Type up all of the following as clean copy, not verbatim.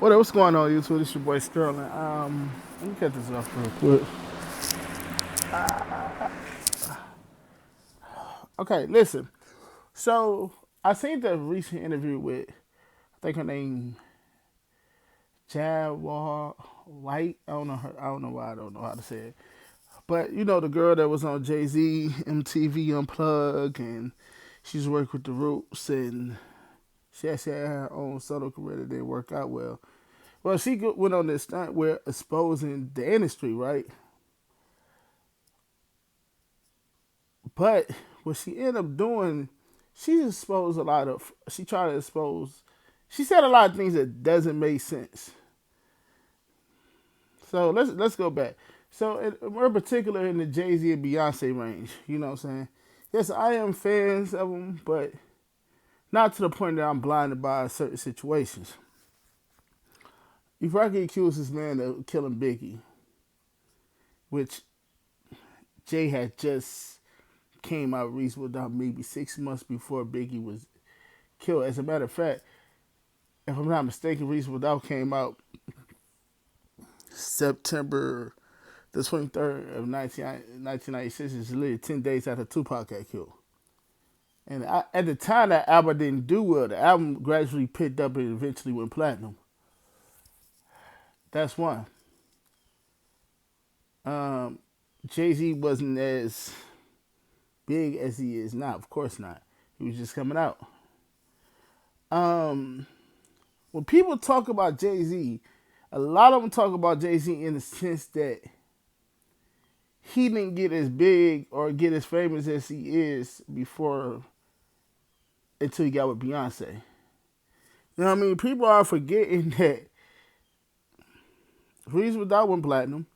What's going on, YouTube? This your boy Sterling. Let me cut this off real quick. Okay, listen. So I seen the recent interview with, I think her name Jaguar Wright. I don't know her. I don't know why I don't know how to say it. But you know the girl that was on Jay Z MTV Unplugged, and she's worked with the Roots, and she had her own solo career that didn't work out well. Well, she went on this stunt where exposing the industry, right? But what she ended up doing, she exposed a lot of. She tried to expose. She said a lot of things that doesn't make sense. So let's go back. So we're particular in the Jay Z and Beyonce range. You know what I'm saying? Yes, I am fans of them, but not to the point that I'm blinded by certain situations. If I get accused this man of killing Biggie, which Jay had just came out reasonable doubt maybe 6 months before Biggie was killed. As a matter of fact, if I'm not mistaken, reasonable doubt came out September the 23rd of 1996. It's literally 10 days after Tupac got killed. And at the time, that album didn't do well. The album gradually picked up and eventually went platinum. That's one. Jay-Z wasn't as big as he is now. Of course not. He was just coming out. When people talk about Jay-Z, a lot of them talk about Jay-Z in the sense that he didn't get as big or get as famous as he is before until he got with Beyonce. You know what I mean? People are forgetting that Reasonable Doubt went platinum.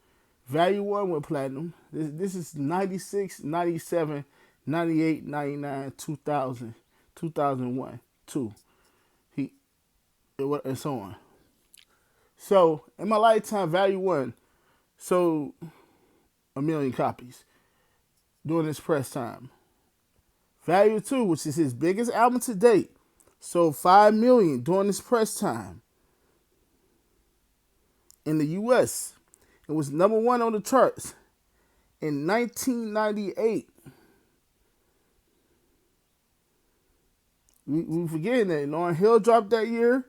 Value One went platinum. This is 96, 97, 98, 99, 2000, 2001, 2. And so on. So, in my lifetime, Value One sold 1,000,000 copies during his press time. Value 2, which is his biggest album to date, sold 5 million during his press time. In the US, it was number 1 on the charts in 1998. We forgetting that. Lauryn Hill dropped that year,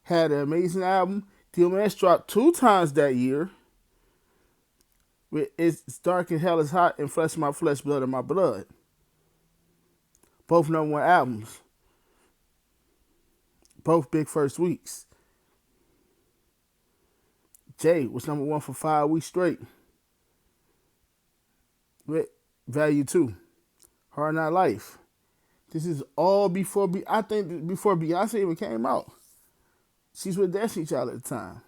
had an amazing album. DMX dropped 2 times that year. With It's Dark and Hell is Hot and Flesh of My Flesh, Blood of My Blood. Both number 1 albums. Both big first weeks. Jay was number 1 for 5 weeks straight. With Value 2. Hard Not Life. This is all before, I think before Beyonce even came out. She's with Destiny Child at the time.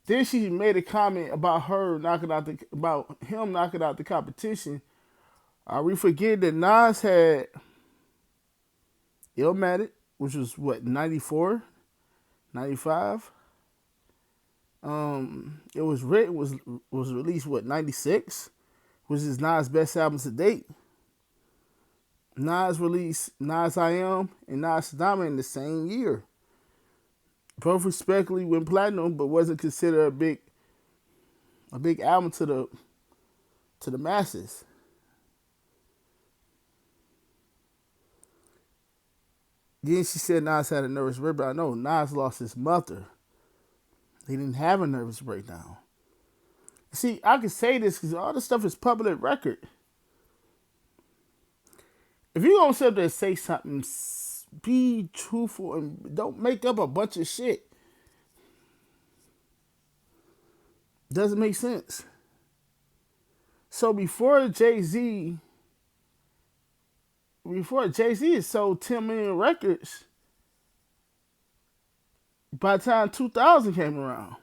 Then she made a comment about him knocking out the competition. We forget that Nas had Illmatic, which was what, 94, 95. It was written was released what, 96, which is Nas' best album to date. Nas released Nas I Am and Nas Diamond in the same year. Both respectively went platinum, but wasn't considered a big album to the masses. Then she said Nas had a nervous breakdown. No, Nas lost his mother. He didn't have a nervous breakdown. See, I can say this because all this stuff is public record. If you're going to sit there and say something, be truthful and don't make up a bunch of shit. Doesn't make sense. So before Jay-Z had sold 10 million records, by the time 2000 came around,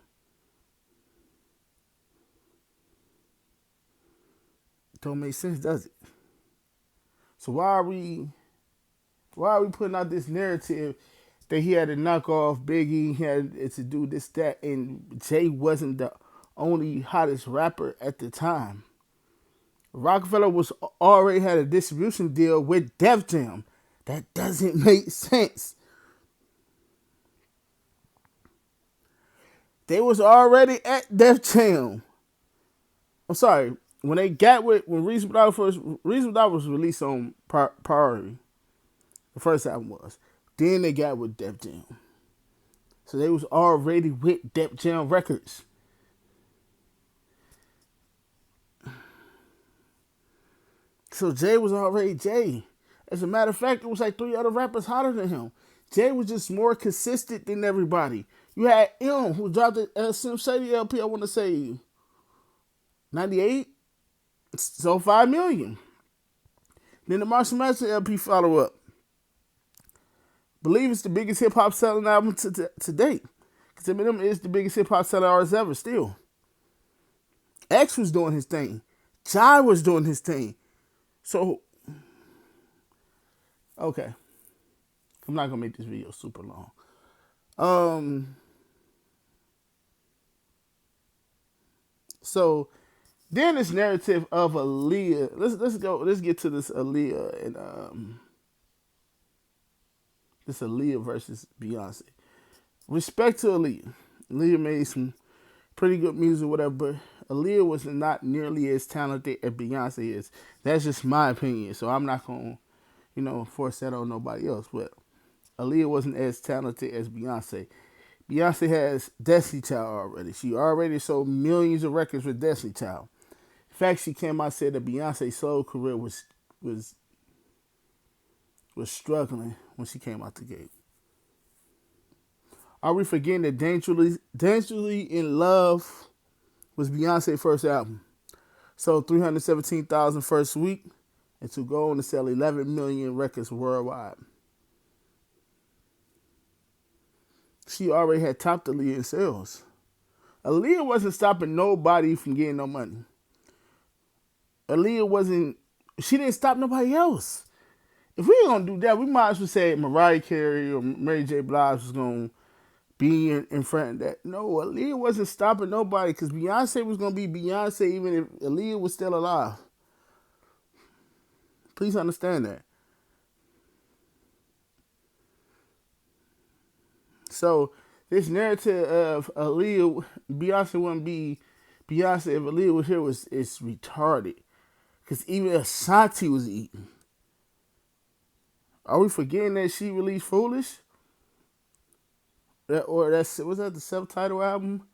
don't make sense, does it? So why are we putting out this narrative that he had to knock off Biggie, he had to do this, that, and Jay wasn't the only hottest rapper at the time? Rockefeller already had a distribution deal with Def Jam. That doesn't make sense. They was already at Def Jam. I'm sorry. When they got with when Reasonable Doubt was released on Priority. The first album was. Then they got with Def Jam. So they was already with Def Jam Records. So Jay was already Jay. As a matter of fact, it was like 3 other rappers hotter than him. Jay was just more consistent than everybody. You had M, who dropped the Slim Shady LP, I want to say 98. So 5 million. Then the Marshall Mathers LP follow up. Believe it's the biggest hip hop selling album to date. Because Eminem is the biggest hip hop selling artist ever still. X was doing his thing. Jai was doing his thing. So, okay. I'm not going to make this video super long. So, then this narrative of Aaliyah. Let's get to this Aaliyah and this Aaliyah versus Beyonce. Respect to Aaliyah. Aaliyah made some pretty good music, whatever, but Aaliyah was not nearly as talented as Beyonce is. That's just my opinion. So I'm not gonna, force that on nobody else. But Aaliyah wasn't as talented as Beyonce. Beyonce has Destiny Child already. She already sold millions of records with Destiny Child. In fact, she came out and said that Beyonce's solo career was struggling when she came out the gate. Are we forgetting that Dangerously in Love was Beyonce's first album? Sold 317,000 first week and to go on to sell 11 million records worldwide. She already had topped Aaliyah in sales. Aaliyah wasn't stopping nobody from getting no money. She didn't stop nobody else. If we gonna do that, we might as well say Mariah Carey or Mary J. Blige was gonna be in front of that. No, Aaliyah wasn't stopping nobody because Beyonce was gonna be Beyonce even if Aaliyah was still alive. Please understand that. So this narrative of Beyonce wouldn't be Beyonce if Aaliyah was here is retarded. Because even Ashanti was eating. Are we forgetting that she released Foolish? Was that the self-titled album?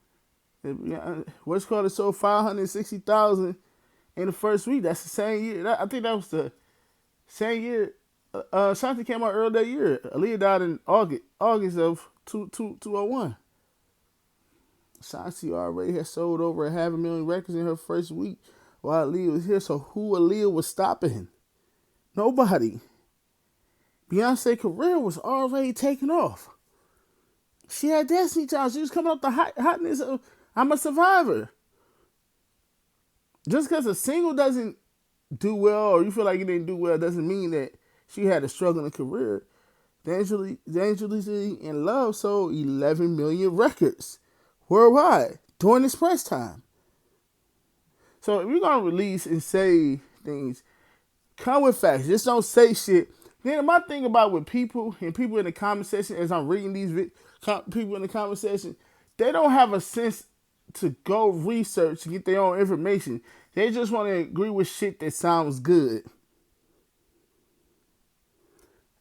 What's called it sold 560,000 in the first week. That's the same year. I think that was the same year. Ashanti came out earlier that year. Aaliyah died in August of 2001. Ashanti already had sold over 500,000 records in her first week while Aaliyah was here. So who Aaliyah was stopping? Nobody. Beyonce's career was already taking off. She had Destiny Child. She was coming up the hotness of I'm a Survivor. Just because a single doesn't do well or you feel like it didn't do well doesn't mean that she had a struggling career. Dangerously in Love sold 11 million records worldwide during this press time. So if you're going to release and say things, come with facts. Just don't say shit. Then my thing about with people and people in the comment section, as I'm reading these people in the comment section, they don't have a sense to go research to get their own information. They just want to agree with shit that sounds good.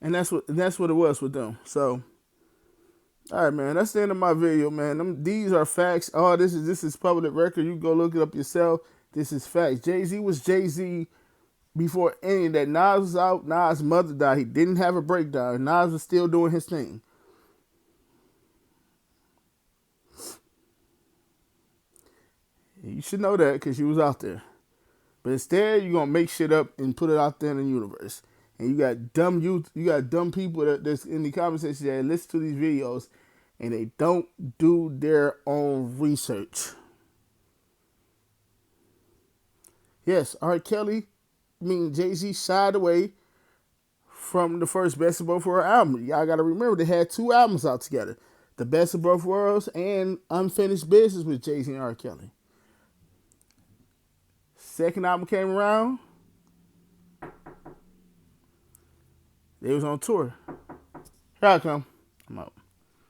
And that's what it was with them. So, all right, man, that's the end of my video, man. These are facts. Oh, this is public record. You can go look it up yourself. This is facts. Jay-Z was Jay-Z before any of that. Nas was out. Nas' mother died. He didn't have a breakdown. Nas was still doing his thing. You should know that because you was out there. But instead, you're gonna make shit up and put it out there in the universe. And you got dumb people that's in the comment section that listen to these videos and they don't do their own research. Yes, R. Kelly, Jay-Z shied away from the first Best of Both Worlds album. Y'all gotta remember they had 2 albums out together. The Best of Both Worlds and Unfinished Business with Jay-Z and R. Kelly. Second album came around. They was on tour. Here I come. I'm out.